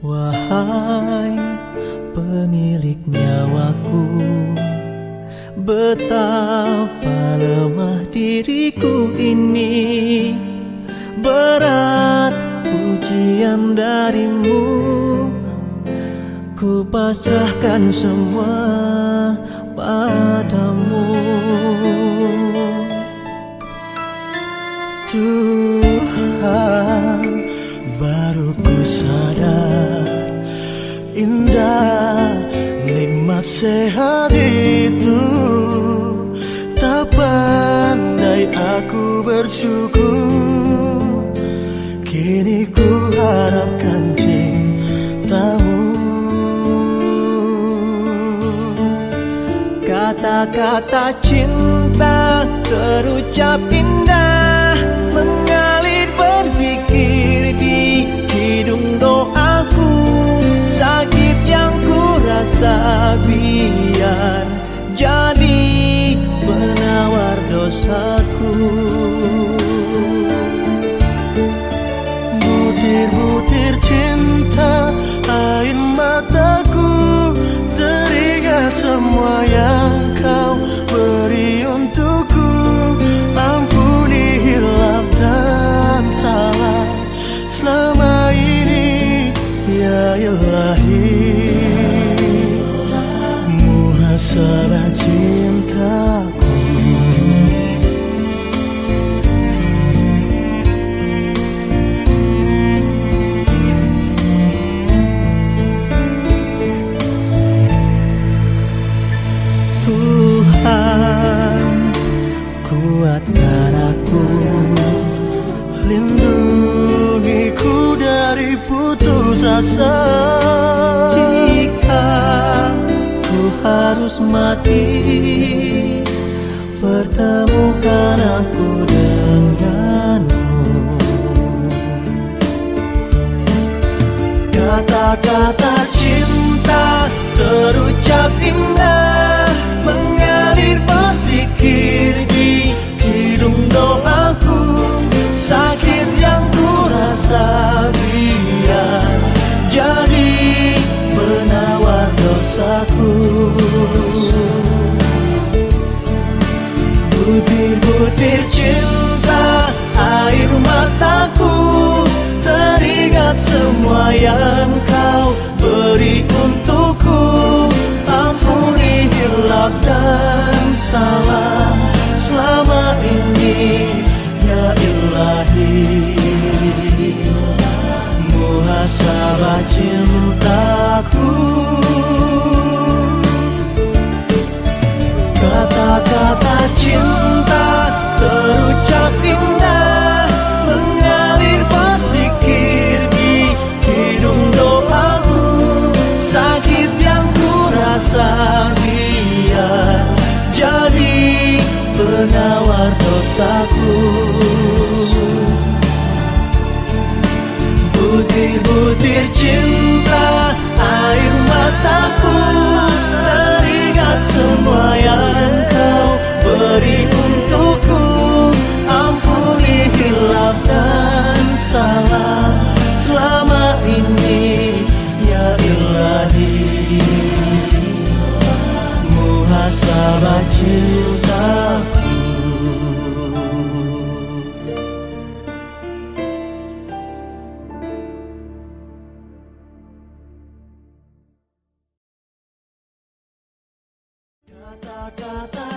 Wahai pemilik nyawaku, betapa lemah diriku ini. Berat ujian darimu, ku pasrahkan semua padamu. Tuhan, baru ku sadar indah nikmat sehat itu. Tak pandai aku bersyukur, kini ku harapkan cintamu. Kata-kata cinta terucap indah, mengalir berzikir di hidung doaku. Sakit yang ku rasa biar jadi penawar dosaku. Butir-butir cinta air mataku, teringat semua yang kau beri untukku. Ampuni hilaf dan salah selama ini, ya Ilahi. Muhasabah cintaku. Tuhan, kuatkan aku, lindungiku dari putus asa. Jika ku harus mati, pertemukan aku denganmu. Kata-kata cinta terucap indah, mengalir berzikir di hidung doaku. Sakit yang ku rasa biar jadi penawar dosaku. Butir-butir cinta air mataku, teringat semua yang kau beri untukku. Ampuni hilaf dan salah selama ini, ya Ilahi. Muhasabah cintaku. Kata-kata cinta terucap indah, mengalir berzikir di hidung doaku. Sakit yang ku rasa biar jadi penawar dosaku. Butir-butir cinta air mataku, teringat semua yang kau beri untukku. Ampuni hilaf dan salah selama ini, ya Ilahi. Muhasabah cintaku. Kata-kata